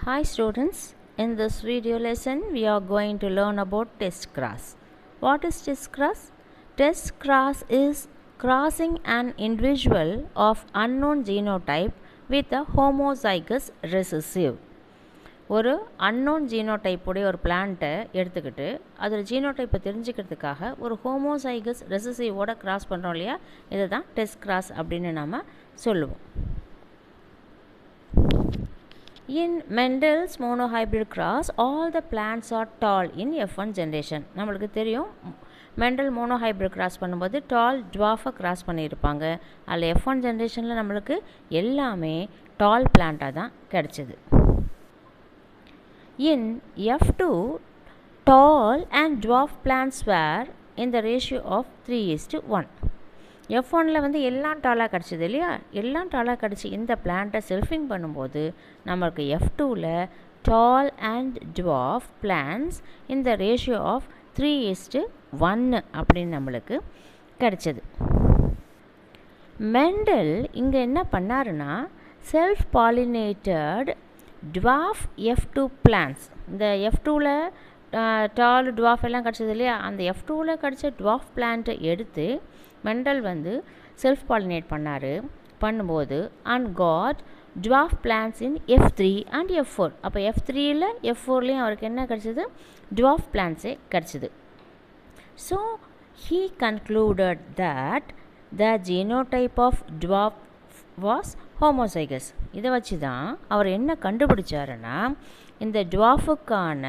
Hi students, in this video lesson we are going to learn about test cross. What is test cross? Test cross is crossing an individual of unknown genotype with a homozygous recessive. ஒரு unknown genotype உடைய ஒரு பிளான்ட்டை எடுத்துக்கிட்டு அதில் ஜீனோடைப்பை தெரிஞ்சுக்கிறதுக்காக ஒரு homozygous ரெசசிவோட cross பண்ணுறோம் இல்லையா, இதை தான் டெஸ்ட் கிராஸ் அப்படின்னு நாம் சொல்லுவோம். In Mendel's monohybrid cross, all the plants are tall in F1 generation. நம்மளுக்கு தெரியும் மெண்டல் மோனோஹைப்ரிட் கிராஸ் பண்ணும்போது டால் டுவாஃபை கிராஸ் பண்ணியிருப்பாங்க. அதில் F1 ஜென்ரேஷனில் நம்மளுக்கு எல்லாமே டால் பிளான்ட்டாக தான் கிடச்சிது. In F2, tall and dwarf plants were in the ratio of 3:1. F1ல் வந்து எல்லாம் டாலாக கிடச்சிது இல்லையா, எல்லாம் டாலாக கிடச்சி இந்த பிளான்ட்டை செல்ஃபிங் பண்ணும்போது நம்மளுக்கு F2ல் டால் அண்ட் டுவார்ஃப் பிளான்ஸ் இந்த ரேஷியோ ஆஃப் 3:1 அப்படின்னு நம்மளுக்கு கிடச்சிது. மெண்டல் இங்கே என்ன பண்ணாருன்னா self pollinated dwarf F2 plans, இந்த F2ல் டால் டுவார்ஃப் எல்லாம் கிடச்சது இல்லையா, அந்த F2ல் கிடச்ச டுவார்ஃப் பிளான்ட்டை எடுத்து மெண்டல் வந்து செல்ஃப் பாலினேட் பண்ணும்போது and got dwarf plants in F3 and F4. அப்போ F3யில் F4லேயும் அவருக்கு என்ன கிடச்சிது, டுவார்ஃப் பிளான்ஸே கிடச்சிது. So he concluded that the genotype of dwarf was homozygous. இதை வச்சு தான் அவர் என்ன கண்டுபிடிச்சாருன்னா இந்த டுவார்ஃபுக்கான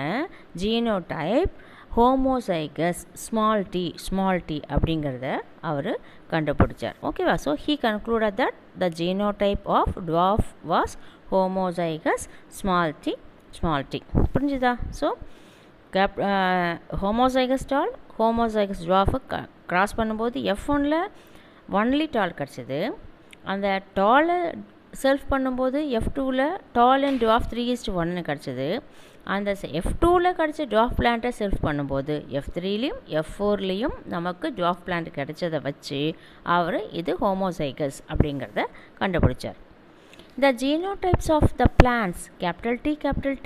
ஜீனோடைப் ஹோமோசைகஸ் ஸ்மால் டி அப்படிங்கிறத அவர் கண்டுபிடிச்சார். ஓகேவா? So he concluded that the genotype of dwarf was homozygous small t. புரிஞ்சுதா? ஸோ ஹோமோசைகஸ் டால் ஹோமோசைகஸ் டுவார்ஃபை கிராஸ் பண்ணும்போது F1ல் ஒன்லி டால் கிடச்சிது. அந்த டாலை செல்ஃப் பண்ணும்போது F2ல் டால் அண்ட் டுவார்ஃப் 3:1 கிடச்சிது. அந்த F2ல் கிடச்ச டுவார்ஃப் பிளான்ட்டை செல்ஃப் பண்ணும்போது F3லையும் F4லையும் நமக்கு டுவார்ஃப் பிளான்ட் கிடைச்சதை வச்சு அவர் இது ஹோமோசைகஸ் அப்படிங்கிறத கண்டுபிடிச்சார். The genotypes of the plants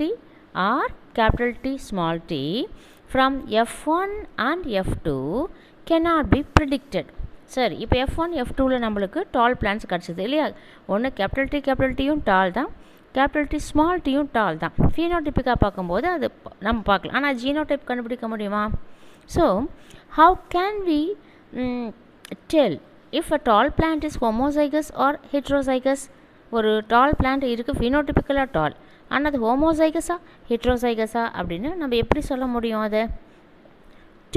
T or T small t from F1 and F2 cannot be predicted. சரி, இப்போ F1 F2ல் நம்மளுக்கு டால் பிளான்ஸ் கிடச்சிது இல்லையா, ஒன்று Tயும் டால் தான், T ஸ்மால் டியும் டால் தான். ஃபீனோடைப்பிக்காக பார்க்கும்போது அது நம்ம பார்க்கலாம், ஆனால் ஜீனோடைப் கண்டுபிடிக்க முடியுமா? So how can we tell if a tall plant is homozygous or heterozygous? ஒரு டால் பிளான்ட் இருக்குது ஃபீனோடைப்பிக்கலாக டால், ஆனால் அது ஹோமோசைகஸா ஹெட்ரோசைகஸா அப்படின்னு நம்ம எப்படி சொல்ல முடியும்? அதை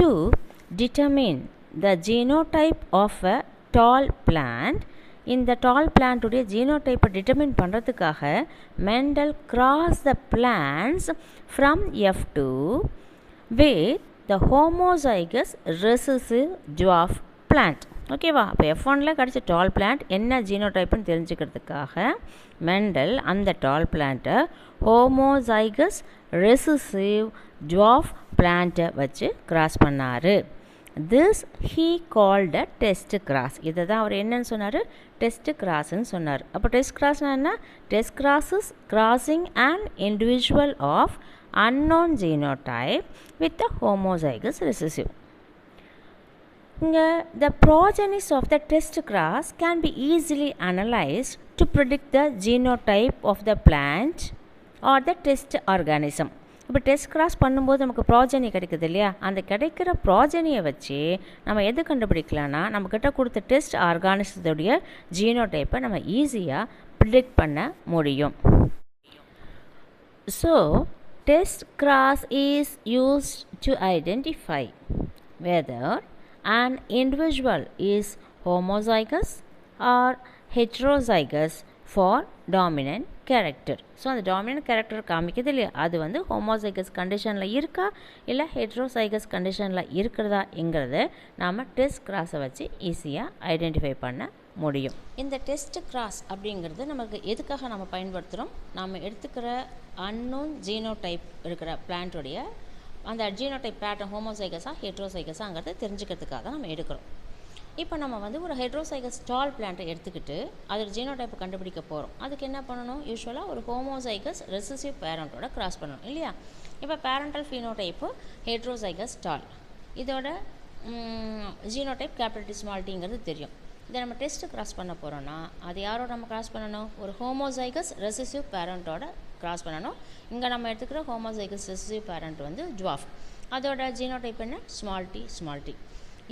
to determine the genotype of a tall plant, இந்த டால் பிளான்ட்டுடைய ஜீனோடைப்பை டிட்டர்மின் பண்ணுறதுக்காக Mendel cross the plants from F2 with the homozygous recessive dwarf plant. ஓகேவா? அப்போ F1ல் கிடச்ச டால் பிளான்ட் என்ன ஜீனோடைப்புன்னு தெரிஞ்சுக்கிறதுக்காக மெண்டல் அந்த டால் பிளான்ட்டை ஹோமோசைகஸ் ரெசசிவ் டுவார்ஃப் பிளான்ட்டை வச்சு கிராஸ் பண்ணார். This he called a test cross. இதை தான் அவர் என்னன்னு சொன்னார், டெஸ்ட் கிராஸ்ன்னு சொன்னார். அப்போ டெஸ்ட் கிராஸ்னா என்ன? Test cross is crossing an individual of unknown genotype with a homozygous recessive. இங்கே the progenies of the test cross can be easily analyzed to predict the genotype of the plant or the test organism. இப்போ test cross பண்ணும்போது நமக்கு ப்ராஜனி கிடைக்குது இல்லையா, அந்த கிடைக்கிற ப்ராஜனியை வச்சு நம்ம எது கண்டுபிடிக்கலான்னா நம்மக்கிட்ட கொடுத்த டெஸ்ட் ஆர்கானிசத்துடைய ஜீனோடைப்பை நம்ம ஈஸியாக ப்ரிடிக்ட் பண்ண முடியும். So test cross is used to identify weather an individual is homozygous or heterozygous for dominant character. So அந்த டாமினன்ட் கேரக்டர் காமிக்குது இல்லையா, அது வந்து ஹோமோசைகஸ் கண்டிஷனில் இருக்கா இல்லை ஹெட்ரோசைகஸ் கண்டிஷனில் இருக்கிறதாங்கிறத நாம் டெஸ்ட் கிராஸை வச்சு ஈஸியாக ஐடென்டிஃபை பண்ண முடியும். இந்த டெஸ்ட் கிராஸ் அப்படிங்கிறது நமக்கு எதுக்காக நம்ம பயன்படுத்துகிறோம், நம்ம எடுத்துக்கிற அன்னோன் ஜீனோடைப் இருக்கிற பிளான்ட்டுடைய அந்த ஜீனோடைப் பேட்டர்ன் ஹோமோசைகஸாக ஹெட்ரோசைகஸாங்கிறத தெரிஞ்சுக்கிறதுக்காக தான் நம்ம எடுக்கிறோம். இப்போ நம்ம வந்து ஒரு ஹெட்ரோசைகஸ் டால் பிளான்ட்டை எடுத்துக்கிட்டு அதோட ஜீனோடைப்பை கண்டுபிடிக்க போகிறோம். அதுக்கு என்ன பண்ணணும்? யூஸ்வலாக ஒரு ஹோமோசைகஸ் ரெசசிவ் பேரண்ட்டோட கிராஸ் பண்ணணும் இல்லையா? இப்போ பேரண்டல் ஃபீனோடைப்பு ஹெட்ரோசைகஸ் டால், இதோட ஜீனோடைப் கேபிட்டல் டி ஸ்மால் டிங்கிறது தெரியும். இதை நம்ம டெஸ்ட்டு கிராஸ் பண்ண போகிறோன்னா அது யாரோட நம்ம கிராஸ் பண்ணணும்? ஒரு ஹோமோசைகஸ் ரெசசிவ் பேரண்ட்டோட கிராஸ் பண்ணணும். இங்கே நம்ம எடுத்துக்கிற ஹோமோசைகஸ் ரெசசிவ் பேரண்ட் வந்து டுவார்ஃப். அதோட ஜீனோடைப் என்ன? Small t small t.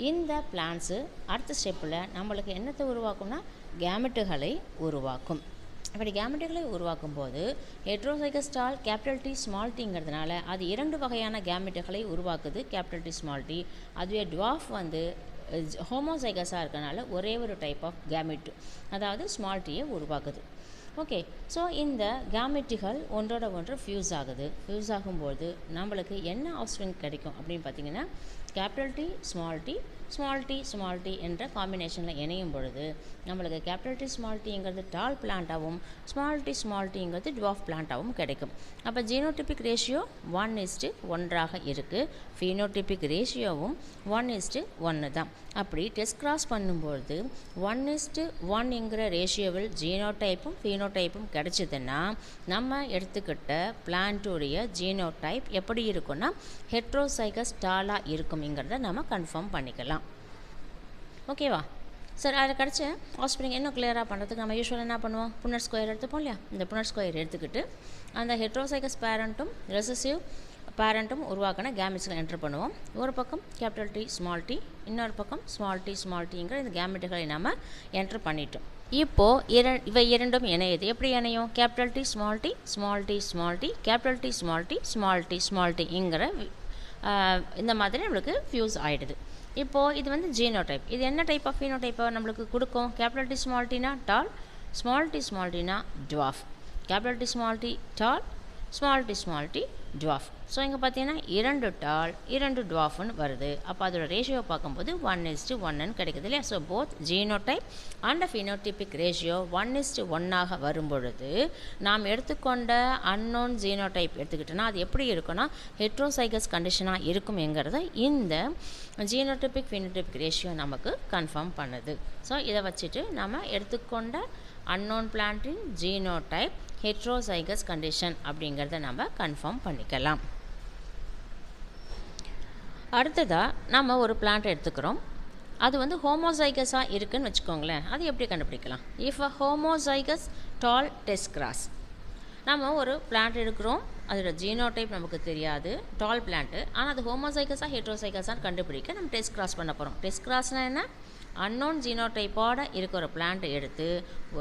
இந்த பிளான்ஸு அடுத்த ஸ்டெப்பில் நம்மளுக்கு என்னத்தை உருவாக்கும்னா கேமெட்டுகளை உருவாக்கும். அப்படி கேமெட்டுகளை உருவாக்கும் போது heterozygous tall capital D small டிங்கிறதுனால அது 2 வகையான கேமெட்டுகளை உருவாக்குது, கேபிட்டல் டி ஸ்மால் டி. அதுவே டுவார்ஃப் வந்து ஹோமோசைகஸாக இருக்கனால ஒரே ஒரு டைப் ஆஃப் கேமெட், அதாவது ஸ்மால் டியை உருவாக்குது. ஓகே, ஸோ இந்த கேமெட்டுகள் ஒன்றோட ஒன்று ஃபியூஸ் ஆகுது. ஃபியூஸ் ஆகும்போது நம்மளுக்கு என்ன ஆஃப்ஸ்ப்ரிங் கிடைக்கும் அப்படின்னு பார்த்தீங்கன்னா capital D small t small t small t என்ற காம்பினேஷனில் இணையும் பொழுது நம்மளுக்கு கேபிட்டல் டி ஸ்மால் டிங்கிறது டால் பிளான்ட்டாகவும் ஸ்மால் டிங்கிறது டுவார்ஃப் பிளான்ட்டாகவும் கிடைக்கும். அப்போ ஜீனோடிபிக் ரேஷியோ 1:1 இருக்குது. ஃபீனோடிபிக் ரேஷியோவும் 1:1 தான். அப்படி டெஸ்ட் கிராஸ் பண்ணும்பொழுது 1:1ங்கிற ரேஷியோவில் ஜீனோடைப்பும் ஃபீனோடைப்பும் கிடைச்சிதுன்னா நம்ம எடுத்துக்கிட்ட பிளான்ட்டுடைய ஜீனோடைப் எப்படி இருக்குன்னா ஹெட்ரோசைகஸ் டாலாக இருக்குங்கிறத நம்ம கன்ஃபார்ம் பண்ணிக்கலாம். ஓகேவா சார்? அதில் கிடச்ச ஆஃப்ஸ்ப்ரிங் இன்னும் கிளியராக பண்ணுறதுக்கு நம்ம யூஸ்வலாக என்ன பண்ணுவோம்? புன்னட் ஸ்கொயர் எடுத்துப்போம் இல்லையா? இந்த புன்னட் ஸ்கொயர் எடுத்துக்கிட்டு அந்த ஹெட்ரோசைகஸ் பேரண்ட்டும் ரெசசிவ் பேரண்ட்டும் உருவாக்கின கேமெட்ஸில் என்ட்ரு பண்ணுவோம். ஒரு பக்கம் கேபிட்டல் டி ஸ்மால் டி, இன்னொரு பக்கம் ஸ்மால் டிங்கிற இந்த கேமெட்டுகளை நம்ம என்ட்ரு பண்ணிட்டோம். இப்போது இவை இரண்டும் இணையுது. எப்படி இணையும்? Capital D small T capital D small டிங்கிற இந்த மாதிரி நம்மளுக்கு ஃபியூஸ் ஆகிடுது. இப்போது இது வந்து ஜீனோடைப். இது என்ன டைப் ஆஃப் ஃபீனோடைப்பை நம்மளுக்கு கொடுக்கும்? கேபிட்டல் டி ஸ்மால் டினா டால், ஸ்மால் டினா dwarf. Capital D small T tall, small T dwarf. So இங்கே பார்த்தீங்கன்னா 2 டால் 2 டுவார்ஃப்னு வருது. அப்போ அதோட ரேஷியோ பார்க்கும்போது 1:1 கிடைக்குது இல்லையா? So both genotype and phenotypic ratio 1:1 வரும்பொழுது நாம் எடுத்துக்கொண்ட அன்னோன் ஜீனோடைப் எடுத்துக்கிட்டோன்னா அது எப்படி இருக்குன்னா ஹெட்ரோசைகஸ் கண்டிஷனாக இருக்கும்ங்கிறத இந்த ஜீனோடிபிக் ஃபீனோடிபிக் ரேஷியோ நமக்கு கன்ஃபார்ம் பண்ணுது. ஸோ இதை வச்சுட்டு நம்ம எடுத்துக்கொண்ட அன்னோன் பிளான்ட்டின் ஜீனோடைப் ஹெட்ரோசைகஸ் கண்டிஷன் அப்படிங்கிறத நம்ம கன்ஃபார்ம் பண்ணிக்கலாம். அடுத்ததாக நம்ம ஒரு பிளான்ட் எடுத்துக்கிறோம். அது வந்து ஹோமோசைகஸாக இருக்குன்னு வச்சுக்கோங்களேன். அது எப்படி கண்டுபிடிக்கலாம்? If a homozygous tall test cross, நம்ம ஒரு பிளான்ட் எடுக்கிறோம், அதோட ஜீனோடைப் நமக்கு தெரியாது, டால் பிளான்ட்டு. ஆனால் அது ஹோமோசைகஸாக ஹெட்ரோசைகஸான்னு கண்டுபிடிக்க நம்ம டெஸ்ட் கிராஸ் பண்ண போகிறோம். டெஸ்ட் கிராஸ்னால் என்ன? அன்னோன் ஜீனோடைப்போட இருக்கிற ஒரு பிளான்ட்டை எடுத்து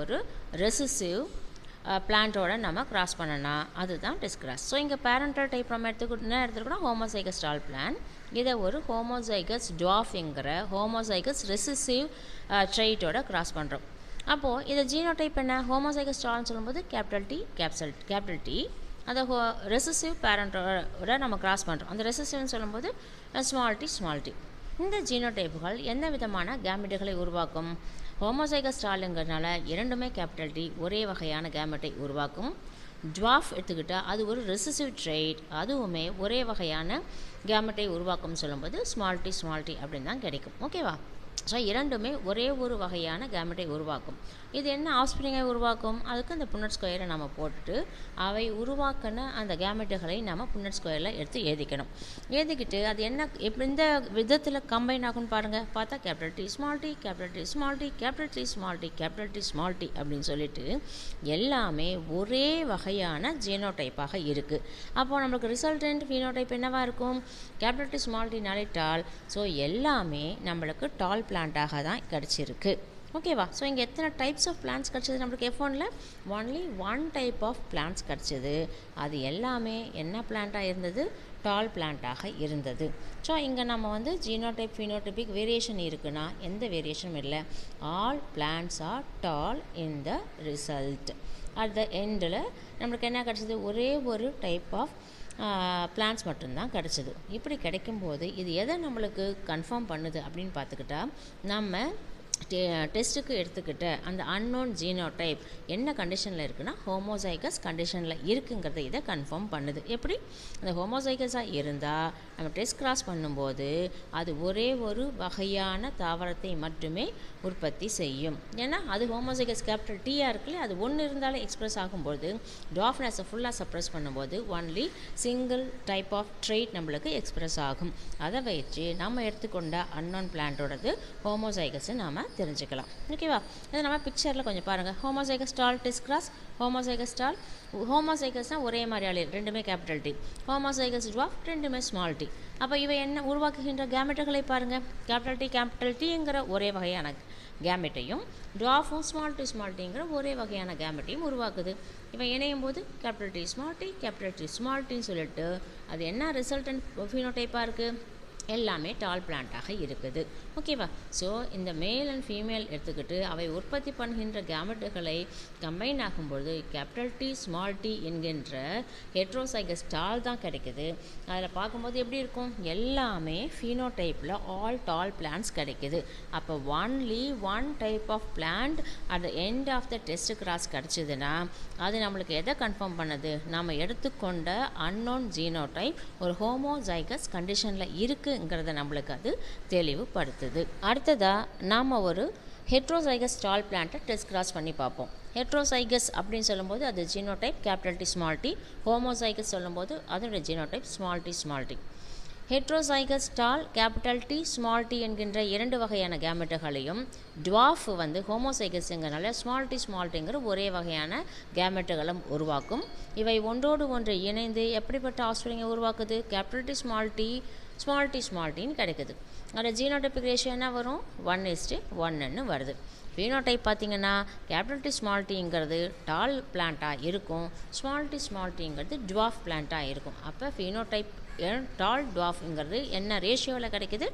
ஒரு ரெசசிவ் பிளான்ட்டோட நம்ம கிராஸ் பண்ணனா அதுதான் டெஸ்ட் கிராஸ். ஸோ இங்கே பேரண்டல் டைப் நம்ம எடுத்துக்கிட்டோம்னா ஹோமோசைகஸ் டால் பிளான். இதை ஒரு ஹோமோசைகஸ் டுவார்ஃப்ங்கிற ஹோமோசைகஸ் ரெசசிவ் ட்ரைட்டோட கிராஸ் பண்ணுறோம். அப்போது இதை ஜீனோடைப் என்ன? ஹோமோசைகஸ் டால்னு சொல்லும்போது கேபிட்டல் டி அதை ரெசசிவ் பேரண்டோட நம்ம கிராஸ் பண்ணுறோம். அந்த ரெசசிவ்னு சொல்லும்போது ஸ்மால் டி. இந்த ஜீனோடைப்புகள் எந்த விதமான கேமெட்டுகளை உருவாக்கும்? ஹோமோசைகஸ் டாலுங்கிறதுனால இரண்டுமே கேபிட்டல் டி ஒரே வகையான கேமெட்டை உருவாக்கும். டுவார்ஃப் எடுத்துக்கிட்டால் அது ஒரு ரெசசிவ் ட்ரைட், அதுவுமே ஒரே வகையான கேமெட்டை உருவாக்கும்னு சொல்லும்போது ஸ்மால் டி அப்படின்னு தான் கிடைக்கும். ஓகேவா? ஸோ இரண்டுமே ஒரே ஒரு வகையான கேமெட்டை உருவாக்கும். இது என்ன ஆஃப்ஸ்ப்ரிங்கை உருவாக்கும்? அதுக்கு அந்த புன்னட் ஸ்கொயரை நம்ம போட்டுட்டு அவை உருவாக்கின அந்த கேமெட்டுகளை நம்ம புன்னட் ஸ்கொயரில் எடுத்து எழுதிக்கணும். எழுதிக்கிட்டு அது என்ன இந்த விதத்தில் கம்பைன் ஆகும்னு பாருங்கள். பார்த்தா கேபிட்டல் டி ஸ்மால் டி அப்படின்னு சொல்லிட்டு எல்லாமே ஒரே வகையான ஜீனோடைப்பாக இருக்குது. அப்போது நம்மளுக்கு ரிசல்டன்ட் ஃபீனோடைப் என்னவாக இருக்கும்? கேபிட்டல் டி ஸ்மால் டினாலே டால். ஸோ எல்லாமே நம்மளுக்கு டால் பிளான்ட்டாக தான் கிடச்சிருக்கு. ஓகேவா? ஸோ இங்கே எத்தனை டைப்ஸ் ஆஃப் பிளான்ட்ஸ் கிடச்சிது நம்மளுக்கு? F1ல் ஒன்லி 1 டைப் ஆஃப் பிளான்ட்ஸ் கிடச்சிது. அது எல்லாமே என்ன பிளான்ட்டாக இருந்தது? டால் பிளான்ட்டாக இருந்தது. ஸோ இங்கே நம்ம வந்து ஜீனோடைப் ஃபீனோடைபிக் வேரியேஷன் இருக்குன்னா எந்த வேரியேஷனும் இல்லை. All plants are tall in the result. At the எண்டில் நம்மளுக்கு என்ன கிடச்சிது? ஒரே ஒரு டைப் ஆஃப் பிளான்ட்ஸ் மட்டும்தான் கிடச்சிது. இப்படி கிடைக்கும்போது இது எதை நம்மளுக்கு கன்ஃபார்ம் பண்ணுது அப்படின்னு பார்த்துக்கிட்டா நம்ம டெஸ்ட்டுக்கு எடுத்துக்கிட்ட அந்த அன்னோன் ஜீனோடைப் என்ன கண்டிஷனில் இருக்குன்னா ஹோமோசைகஸ் கண்டிஷனில் இருக்குங்கிறத இதை கன்ஃபார்ம் பண்ணுது. எப்படி அந்த ஹோமோசைகஸாக இருந்தால் நம்ம டெஸ்ட் கிராஸ் பண்ணும்போது அது ஒரே ஒரு வகையான தாவரத்தை மட்டுமே உற்பத்தி செய்யும். ஏன்னா அது ஹோமோசைகஸ் கேபிட்டல் டீயாக இருக்குல்ல, அது ஒன்று இருந்தாலே எக்ஸ்பிரஸ் ஆகும்போது டாஃப்னஸை ஃபுல்லாக சப்ரஸ் பண்ணும்போது only single type of trait நம்மளுக்கு எக்ஸ்பிரஸ் ஆகும். அதை வச்சு நம்ம எடுத்துக்கொண்ட அன்னோன் பிளான்ட்டோடது ஹோமோசைகஸ் நாம் தெரிஞ்சுக்கலாம். ஓகேவா? இதை நம்ம பிக்சரில் கொஞ்சம் பாருங்கள். Homozygous tall test cross, homozygous டால், ஹோமோசைகஸ்னால் ஒரே மாதிரி ஆளு ரெண்டுமே கேபிட்டல் டி, ஹோமோசைகஸ் டுவார்ஃப் ரெண்டுமே ஸ்மால் டி. அப்போ இவை என்ன உருவாக்குகின்ற கேமெட்டுகளை பாருங்கள். கேபிட்டல் டிங்கிற ஒரே வகையான கேமெட்டையும் டுவார்ஃபும் ஸ்மால் டிங்கிற ஒரே வகையான கேமெட்டையும் உருவாக்குது. இவை இணையும் போது கேபிட்டல் டி ஸ்மால் டின்னு சொல்லிட்டு அது என்ன ரிசல்டன்ட் ஃபினோடைப்பாக இருக்குது, எல்லாமே டால் பிளான்ட்டாக இருக்குது. ஓகேவா? ஸோ இந்த மேல் அண்ட் ஃபீமேல் எடுத்துக்கிட்டு அவை உற்பத்தி பண்ணுகின்ற கேமெட்டுகளை கம்பைன் ஆகும்பொழுது கேபிட்டல் டி ஸ்மால் டி என்கின்ற ஹெட்ரோசைகஸ் டால் தான் கிடைக்குது. அதில் பார்க்கும்போது எப்படி இருக்கும், எல்லாமே ஃபீனோடைப்பில் ஆல் டால் பிளான்ட்ஸ் கிடைக்குது. அப்போ only one type of plant at the end of the test cross கிடச்சிதுன்னா அது நம்மளுக்கு எதை கன்ஃபார்ம் பண்ணுது, நம்ம எடுத்துக்கொண்ட அன்னோன் ஜீனோடைப் ஒரு ஹோமோசைகஸ் கண்டிஷனில் இருக்குங்கிறத நம்மளுக்கு அது தெளிவுபடுத்துது. அடுத்ததாக நாம் ஒரு ஹெட்ரோசைகஸ் டால் பிளான்ட்டை டெஸ்ட் கிராஸ் பண்ணி பார்ப்போம். ஹெட்ரோசைகஸ் அப்படின்னு சொல்லும்போது அது genotype capital D small t, homozygous சொல்லும்போது அதனுடைய genotype small t. Heterozygous tall capital D small D என்கின்ற இரண்டு வகையான கேமெட்டுகளையும் டுவார்ஃப் வந்து ஹோமோசைகஸ்ங்கிறனால ஸ்மால் டிங்கிற ஒரே வகையான கேமெட்டுகளும் உருவாக்கும். இவை ஒன்றோடு ஒன்று இணைந்து எப்படிப்பட்ட ஆஸ்பிரிங்கை உருவாக்குது, கேபிட்டல் டி ஸ்மால் டின்னு கிடைக்குது. அதோட ஜீனோடைபிக் ரேஷியோ என்ன வரும், 1:1ன்னு வருது. ஃபீனோடைப் பார்த்திங்கன்னா கேபிட்டல் டி ஸ்மால் டிங்கிறது டால் பிளான்ட்டாக இருக்கும், ஸ்மால் டிங்கிறது டுவார்ஃப் பிளான்ட்டாக இருக்கும். அப்போ ஃபீனோடைப் டால் டுவார்ஃப்ங்கிறது என்ன ரேஷியோவில் கிடைக்குது,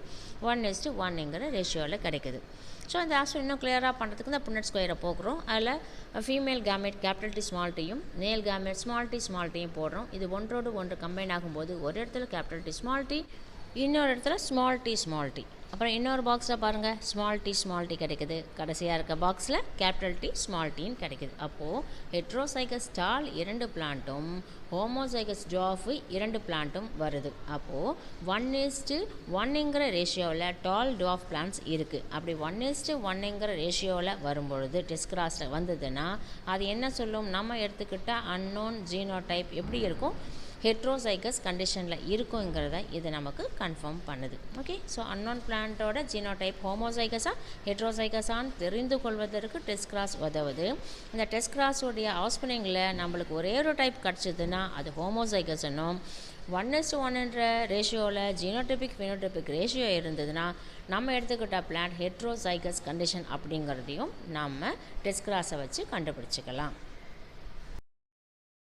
1:1ங்கிற ரேஷியோவில் கிடைக்குது. ஸோ இந்த ஆஸ்பிரிங் இன்னும் கிளியராக பண்ணுறதுக்கு இந்த புன்னட் ஸ்கொயரை போக்குறோம். அதில் female gamete capital D small டியும் மேல் கேமெட் ஸ்மால் டியும் போடுறோம். இது ஒன்றோடு ஒன்று கம்பைன் ஆகும்போது ஒரு இடத்துல கேபிட்டல் டி ஸ்மால் டி, இன்னொரு இடத்துல ஸ்மால் டி. அப்புறம் இன்னொரு பாக்ஸில் பாருங்கள் ஸ்மால் டி கிடைக்குது. கடைசியாக இருக்க பாக்ஸில் கேபிட்டல் டி ஸ்மால் டின்னு கிடைக்குது. அப்போது ஹெட்ரோசைகஸ் டால் 2 பிளான்ட்டும் ஹோமோசைகஸ் டுவார்ஃப் 2 பிளான்ட்டும் வருது. அப்போது 1:1ங்கிற ரேஷியோவில் டால் டுவார்ஃப் பிளான்ட்ஸ் இருக்குது. அப்படி 1:1ங்கிற ரேஷியோவில் வரும்பொழுது டெஸ்ட் கிராஸில் வந்ததுன்னா அது என்ன சொல்லும், நம்ம எடுத்துக்கிட்ட அன்னோன் ஜீனோடைப் எப்படி இருக்கும், ஹெட்ரோசைகஸ் கண்டிஷனில் இருக்குங்கிறத இது நமக்கு கன்ஃபார்ம் பண்ணுது. ஓகே, ஸோ அன்னோன் பிளான்ட்டோட ஜீனோடைப் ஹோமோசைகஸாக ஹெட்ரோசைகஸான்னு தெரிந்து கொள்வதற்கு டெஸ்ட் கிராஸ் உதவுது. இந்த டெஸ்ட் கிராஸோடைய ஆஸ்பிரிங்கில் நம்மளுக்கு ஒரே ஒரு டைப் கிடச்சிதுன்னா அது ஹோமோசைகஸ்னும் 1:1 ரேஷியோவில் ஜீனோடைபிக் ஃபினோடைபிக் ரேஷியோ இருந்ததுன்னா நம்ம எடுத்துக்கிட்ட பிளான்ட் ஹெட்ரோசைகஸ் கண்டிஷன் அப்படிங்கிறதையும் நம்ம டெஸ்ட் கிராஸை வச்சு கண்டுபிடிச்சிக்கலாம்.